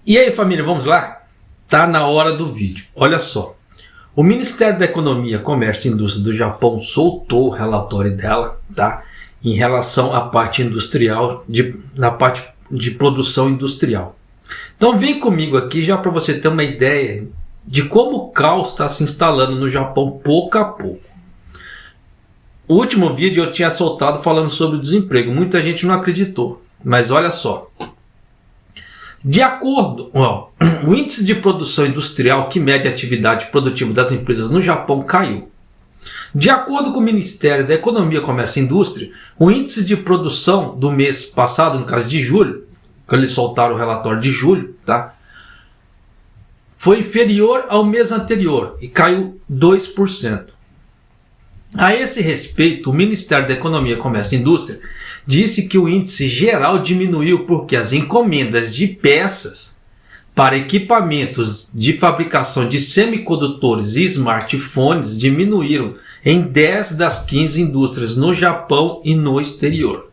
E aí, família, vamos lá? Tá na hora do vídeo. Olha só. O Ministério da Economia, Comércio e Indústria do Japão soltou o relatório dela, tá? Em relação à parte industrial, na parte de produção industrial. Então vem comigo aqui já para você ter uma ideia de como o caos está se instalando no Japão pouco a pouco. O último vídeo eu tinha soltado falando sobre o desemprego. Muita gente não acreditou. Mas olha só. De acordo, o índice de produção industrial que mede a atividade produtiva das empresas no Japão caiu. De acordo com o Ministério da Economia, Comércio e Indústria, o índice de produção do mês passado, no caso de julho, quando eles soltaram o relatório de julho, tá? Foi inferior ao mês anterior e caiu 2%. A esse respeito, o Ministério da Economia, Comércio e Indústria disse que o índice geral diminuiu porque as encomendas de peças para equipamentos de fabricação de semicondutores e smartphones diminuíram em 10 das 15 indústrias no Japão e no exterior.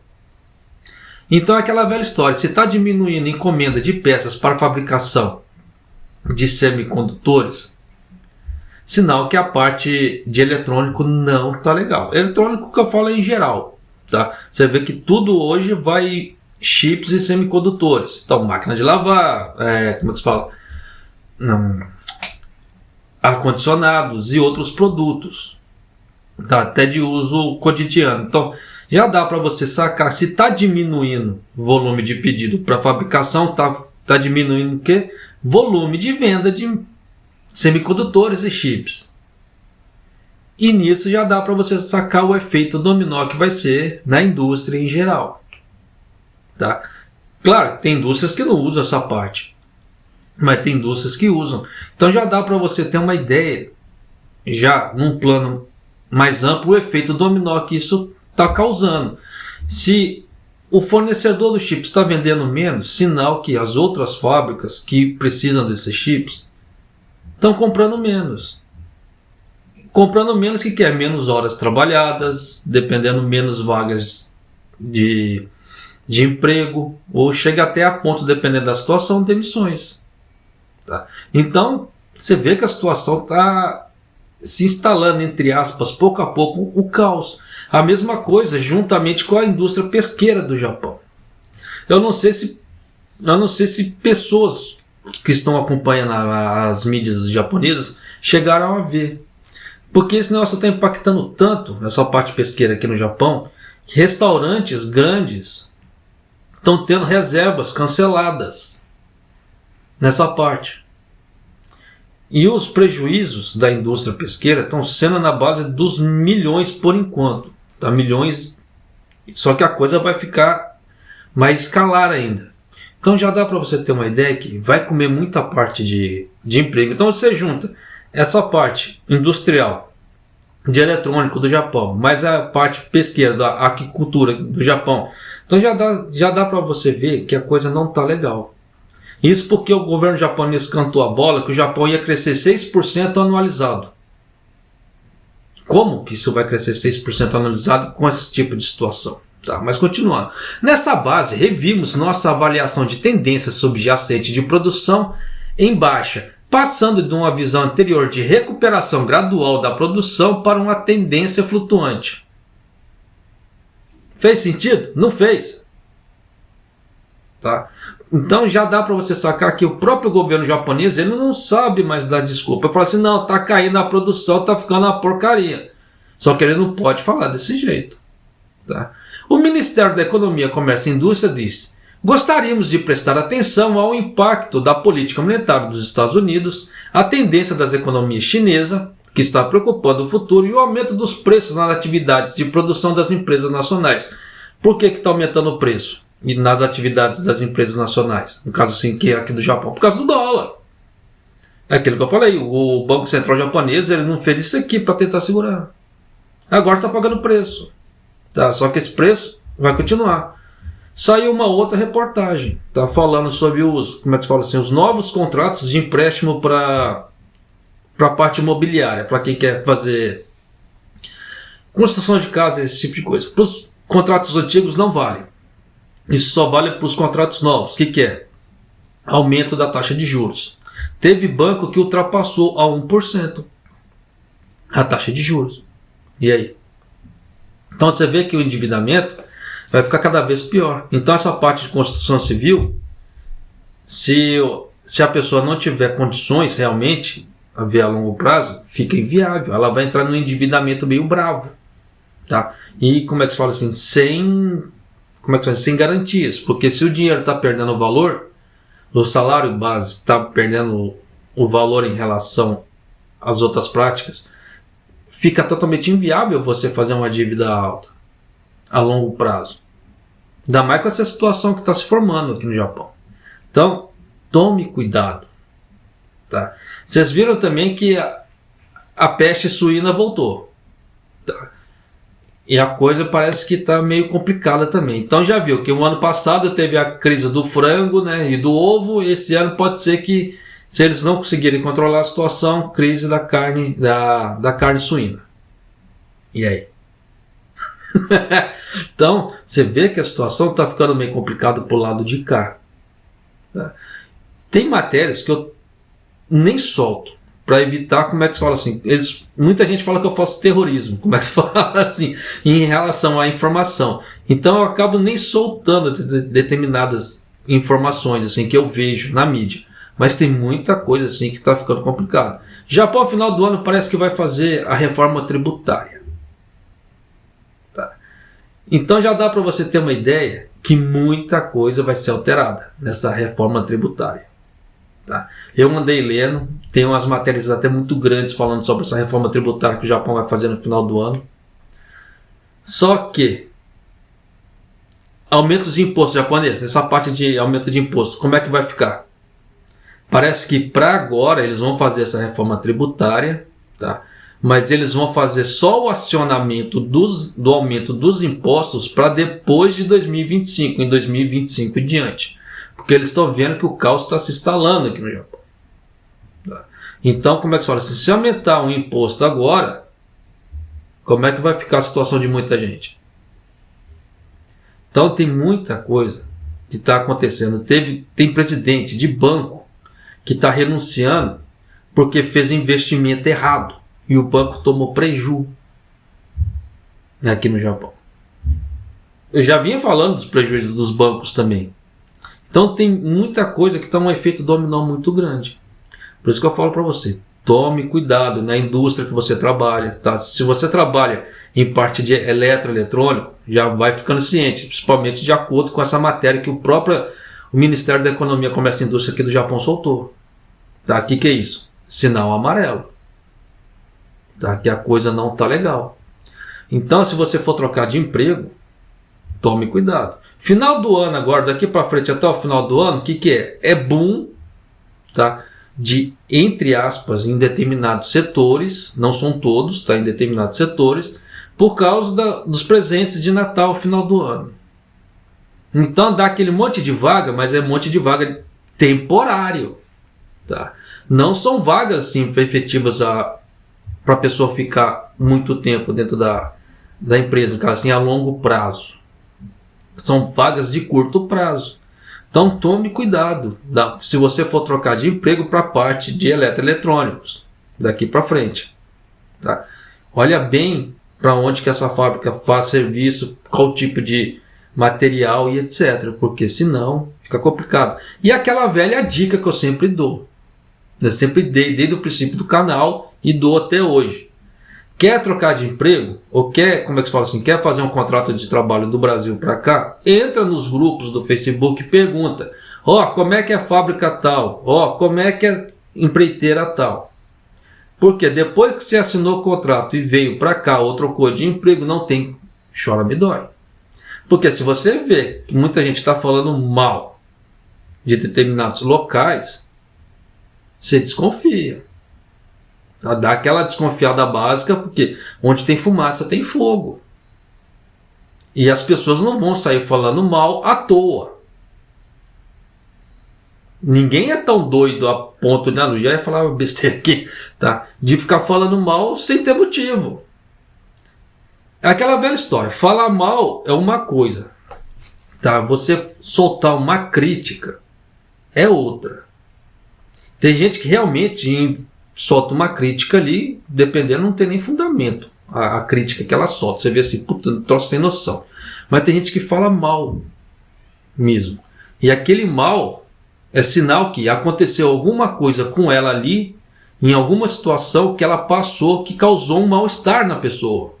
Então é aquela velha história, se está diminuindo a encomenda de peças para fabricação de semicondutores, sinal que a parte de eletrônico não está legal. Eletrônico que eu falo é em geral. Tá? Você vê que tudo hoje vai chips e semicondutores. Então, máquina de lavar, como é que se fala? Ar-condicionados e outros produtos. Tá? Até de uso cotidiano. Então, já dá para você sacar se está diminuindo o volume de pedido para fabricação, tá diminuindo o quê? Volume de venda de semicondutores e chips. E nisso já dá para você sacar o efeito dominó que vai ser na indústria em geral. Tá? Claro, tem indústrias que não usam essa parte, mas tem indústrias que usam. Então já dá para você ter uma ideia, já num plano mais amplo, o efeito dominó que isso está causando. Se o fornecedor dos chips está vendendo menos, sinal que as outras fábricas que precisam desses chips estão comprando menos. Comprando menos, que quer menos horas trabalhadas, dependendo menos vagas de emprego, ou chega até a ponto, dependendo da situação, de demissões. Tá? Então, você vê que a situação está se instalando, entre aspas, pouco a pouco, o caos. A mesma coisa juntamente com a indústria pesqueira do Japão. Eu não sei se pessoas que estão acompanhando as mídias japonesas chegaram a ver. Porque esse negócio está impactando tanto, essa parte pesqueira aqui no Japão, que restaurantes grandes estão tendo reservas canceladas nessa parte. E os prejuízos da indústria pesqueira estão sendo na base dos milhões por enquanto. Tá? Milhões, só que a coisa vai ficar mais escalar ainda. Então já dá para você ter uma ideia que vai comer muita parte de emprego. Então você junta essa parte industrial de eletrônico do Japão, mais a parte pesqueira da aquicultura do Japão. Então já dá para você ver que a coisa não está legal. Isso porque o governo japonês cantou a bola que o Japão ia crescer 6% anualizado. Como que isso vai crescer 6% anualizado com esse tipo de situação? Tá, mas continuando. Nessa base, revimos nossa avaliação de tendência subjacente de produção em baixa, passando de uma visão anterior de recuperação gradual da produção para uma tendência flutuante. Fez sentido? Não fez. Tá? Então já dá para você sacar que o próprio governo japonês ele não sabe mais dar desculpa. Ele fala assim, não, está caindo a produção, está ficando uma porcaria. Só que ele não pode falar desse jeito. Tá? O Ministério da Economia, Comércio e Indústria disse: gostaríamos de prestar atenção ao impacto da política monetária dos Estados Unidos, a tendência das economias chinesa, que está preocupando o futuro, e o aumento dos preços nas atividades de produção das empresas nacionais. Por que está aumentando o preço nas atividades das empresas nacionais? No caso assim, que é aqui do Japão, por causa do dólar. É aquilo que eu falei, o Banco Central japonês ele não fez isso aqui para tentar segurar. Agora está pagando preço. Tá? Só que esse preço vai continuar. Saiu uma outra reportagem, tá falando sobre os novos contratos de empréstimo para a parte imobiliária, para quem quer fazer construção de casa, esse tipo de coisa. Para os contratos antigos não vale. Isso só vale para os contratos novos. O que é? aumento da taxa de juros. Teve banco que ultrapassou a 1% a taxa de juros. E aí? Então você vê que o endividamento vai ficar cada vez pior. Então essa parte de construção civil, se a pessoa não tiver condições realmente a ver a longo prazo, fica inviável. Ela vai entrar num endividamento meio bravo. Tá? E como é que se fala assim? Sem garantias. Porque se o dinheiro está perdendo valor, o salário base está perdendo o valor em relação às outras práticas, fica totalmente inviável você fazer uma dívida alta a longo prazo. Ainda mais com essa situação que está se formando aqui no Japão. Então, tome cuidado. Tá? Vocês viram também que a peste suína voltou. Tá? E a coisa parece que está meio complicada também. Então já viu que o ano passado teve a crise do frango, né, e do ovo. Esse ano pode ser que, se eles não conseguirem controlar a situação, crise da carne suína. E aí? Então, você vê que a situação está ficando meio complicada pro lado de cá. Tá? Tem matérias que eu nem solto para evitar, como é que se fala assim? Muita gente fala que eu faço terrorismo, como é que se fala assim, em relação à informação. Então eu acabo nem soltando determinadas informações assim que eu vejo na mídia. Mas tem muita coisa assim que está ficando complicado. Japão, ao final do ano, parece que vai fazer a reforma tributária. Tá? Então já dá para você ter uma ideia que muita coisa vai ser alterada nessa reforma tributária. Tá? Eu andei lendo, tem umas matérias até muito grandes falando sobre essa reforma tributária que o Japão vai fazer no final do ano. Só que aumentos de impostos japoneses, essa parte de aumento de imposto, como é que vai ficar? Parece que para agora eles vão fazer essa reforma tributária, tá? Mas eles vão fazer só o acionamento do aumento dos impostos para depois de 2025, em 2025 e diante. Porque eles estão vendo que o caos está se instalando aqui no Japão. Tá? Então, como é que se fala? Se aumentar um imposto agora, como é que vai ficar a situação de muita gente? Então, tem muita coisa que está acontecendo. Tem presidente de banco que está renunciando porque fez investimento errado e o banco tomou prejuízo aqui no Japão. Eu já vinha falando dos prejuízos dos bancos também. Então tem muita coisa que está um efeito dominó muito grande. Por isso que eu falo para você, tome cuidado na indústria que você trabalha. Tá? Se você trabalha em parte de eletroeletrônico, já vai ficando ciente, principalmente de acordo com essa matéria que o Ministério da Economia, Comércio e Indústria aqui do Japão soltou. Tá? O que é isso? Sinal amarelo. Tá? Que a coisa não está legal. Então, se você for trocar de emprego, tome cuidado. Final do ano agora, daqui para frente até o final do ano, o que é? É boom, tá? De, entre aspas, em determinados setores, não são todos, tá? Em determinados setores, por causa dos presentes de Natal no final do ano. Então dá aquele monte de vaga, mas é um monte de vaga temporário, tá? Não são vagas assim, efetivas para a pessoa ficar muito tempo dentro da empresa, assim, a longo prazo. São vagas de curto prazo. Então tome cuidado se você for trocar de emprego para a parte de eletroeletrônicos daqui para frente. Tá? Olha bem para onde que essa fábrica faz serviço, qual tipo de material e etc. Porque senão fica complicado. E aquela velha dica que eu sempre dou. Eu sempre dei desde o princípio do canal e dou até hoje. Quer trocar de emprego? Ou quer, como é que se fala assim, quer fazer um contrato de trabalho do Brasil para cá? Entra nos grupos do Facebook e pergunta: como é que é a fábrica tal? Como é que é empreiteira tal? Porque depois que você assinou o contrato e veio para cá ou trocou de emprego, não tem, chora me dói. Porque se você vê que muita gente está falando mal de determinados locais, você desconfia. Dá aquela desconfiada básica, porque onde tem fumaça tem fogo. E as pessoas não vão sair falando mal à toa. Ninguém é tão doido a ponto de, já ia falar besteira aqui, tá? De ficar falando mal sem ter motivo. É aquela velha história. Falar mal é uma coisa, tá? Você soltar uma crítica é outra. Tem gente que realmente solta uma crítica ali, dependendo, não tem nem fundamento a crítica que ela solta. Você vê assim, puta, troço sem noção. Mas tem gente que fala mal mesmo. E aquele mal é sinal que aconteceu alguma coisa com ela ali, em alguma situação que ela passou, que causou um mal-estar na pessoa.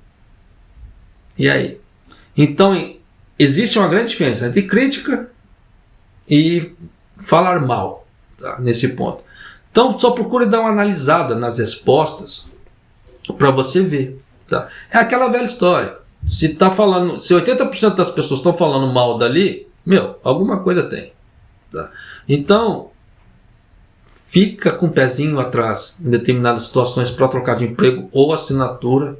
E aí? Então, existe uma grande diferença entre crítica e falar mal, tá? Nesse ponto. Então, só procure dar uma analisada nas respostas para você ver. Tá? É aquela velha história. Se 80% das pessoas estão falando mal dali, alguma coisa tem. Tá? Então, fica com o pezinho atrás em determinadas situações para trocar de emprego ou assinatura,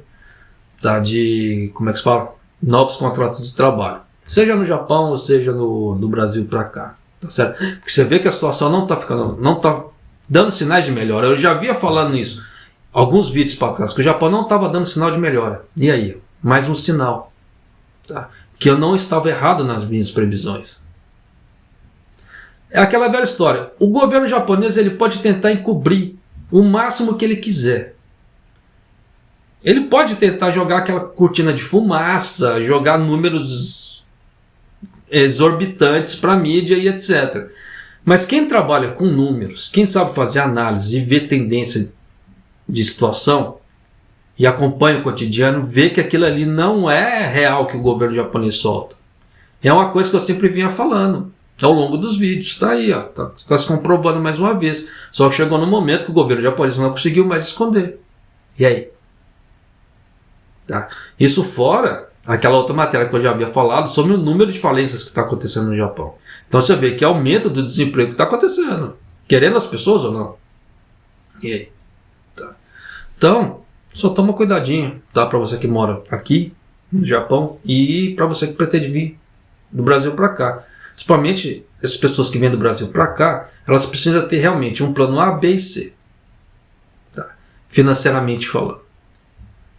tá, de, como é que se fala? Novos contratos de trabalho. Seja no Japão ou seja no Brasil para cá. Tá certo? Porque você vê que a situação não está dando sinais de melhora. Eu já havia falando isso alguns vídeos para trás, que o Japão não estava dando sinal de melhora. E aí? Mais um sinal. Tá? Que eu não estava errado nas minhas previsões. É aquela velha história. O governo japonês ele pode tentar encobrir o máximo que ele quiser. Ele pode tentar jogar aquela cortina de fumaça, jogar números exorbitantes para a mídia e etc. Mas quem trabalha com números, quem sabe fazer análise e ver tendência de situação e acompanha o cotidiano, vê que aquilo ali não é real que o governo japonês solta. É uma coisa que eu sempre vinha falando ao longo dos vídeos. Está aí, está se comprovando mais uma vez. Só que chegou no momento que o governo japonês não conseguiu mais esconder. E aí? Tá? Isso fora aquela outra matéria que eu já havia falado sobre o número de falências que está acontecendo no Japão. Então você vê que aumento do desemprego está acontecendo. Querendo as pessoas ou não? E aí? Tá. Então, só toma cuidadinho, tá? Para você que mora aqui no Japão e para você que pretende vir do Brasil para cá. Principalmente essas pessoas que vêm do Brasil para cá, elas precisam ter realmente um plano A, B e C. Tá? Financeiramente falando.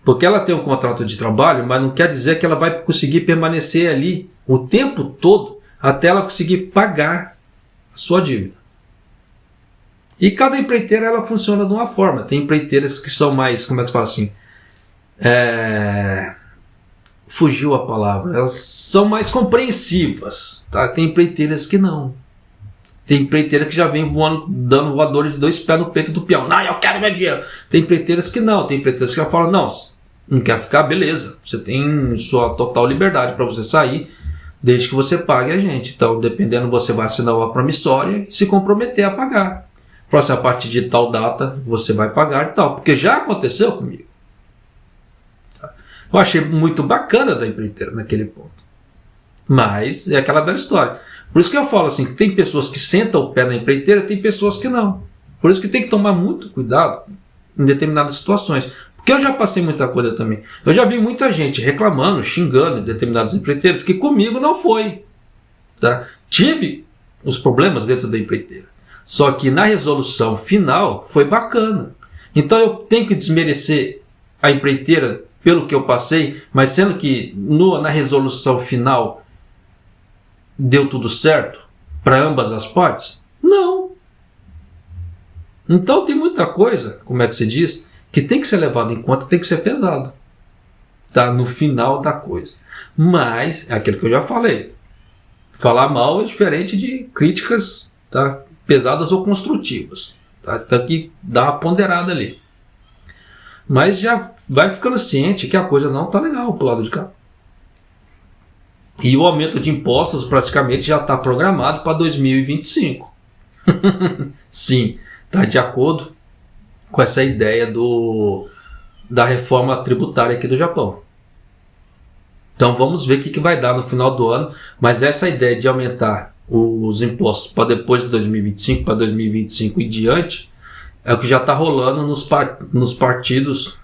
Porque ela tem um contrato de trabalho, mas não quer dizer que ela vai conseguir permanecer ali o tempo todo até ela conseguir pagar a sua dívida. E cada empreiteira ela funciona de uma forma. Tem empreiteiras que são mais, como é que se fala assim? Fugiu a palavra. Elas são mais compreensivas. Tá? Tem empreiteiras que não. Tem empreiteira que já vem voando, dando voadores de 2 pés no peito do peão. Não, eu quero meu dinheiro. Tem empreiteiras que não. Tem empreiteiras que já falam, não quer ficar, beleza. Você tem sua total liberdade para você sair, desde que você pague a gente. Então, dependendo, você vai assinar uma promissória e se comprometer a pagar. Fala assim, a partir de tal data, você vai pagar e tal. Porque já aconteceu comigo. Eu achei muito bacana da empreiteira naquele ponto. Mas é aquela velha história. Por isso que eu falo assim, que tem pessoas que sentam o pé na empreiteira, tem pessoas que não. Por isso que tem que tomar muito cuidado em determinadas situações. Porque eu já passei muita coisa também. Eu já vi muita gente reclamando, xingando em determinados empreiteiros, que comigo não foi. Tá? Tive os problemas dentro da empreiteira. Só que na resolução final foi bacana. Então eu tenho que desmerecer a empreiteira pelo que eu passei, mas sendo que na resolução final deu tudo certo para ambas as partes? Não. Então tem muita coisa, como é que se diz, que tem que ser levado em conta, tem que ser pesado. Tá? No final da coisa. Mas, é aquilo que eu já falei. Falar mal é diferente de críticas, tá? Pesadas ou construtivas. Tá? Tem que dar uma ponderada ali. Mas já vai ficando ciente que a coisa não está legal pro lado de cá. E o aumento de impostos praticamente já está programado para 2025. Sim, está de acordo com essa ideia da reforma tributária aqui do Japão. Então vamos ver o que vai dar no final do ano. Mas essa ideia de aumentar os impostos para depois de 2025, para 2025 e diante, é o que já está rolando nos partidos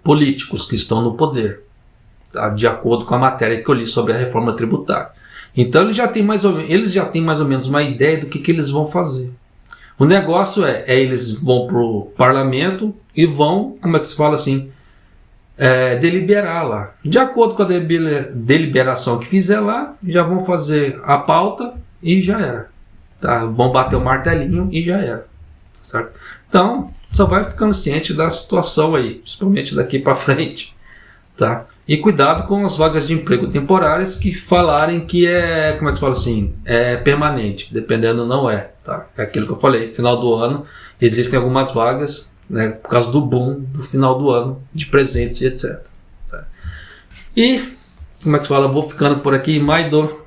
políticos que estão no poder, tá? De acordo com a matéria que eu li sobre a reforma tributária. Então eles já têm mais ou menos uma ideia do que eles vão fazer. O negócio eles vão para o parlamento e vão, como é que se fala assim, deliberar lá. De acordo com a deliberação que fizer lá, já vão fazer a pauta e já era. tá? Vão bater o martelinho e já era, certo? Então, só vai ficando ciente da situação aí, principalmente daqui para frente, tá? E cuidado com as vagas de emprego temporárias que falarem que é, como é que fala assim, é permanente, dependendo não é, tá? É aquilo que eu falei, final do ano existem algumas vagas, né, por causa do boom do final do ano, de presentes e etc. Tá? E, como é que fala, vou ficando por aqui, Maido.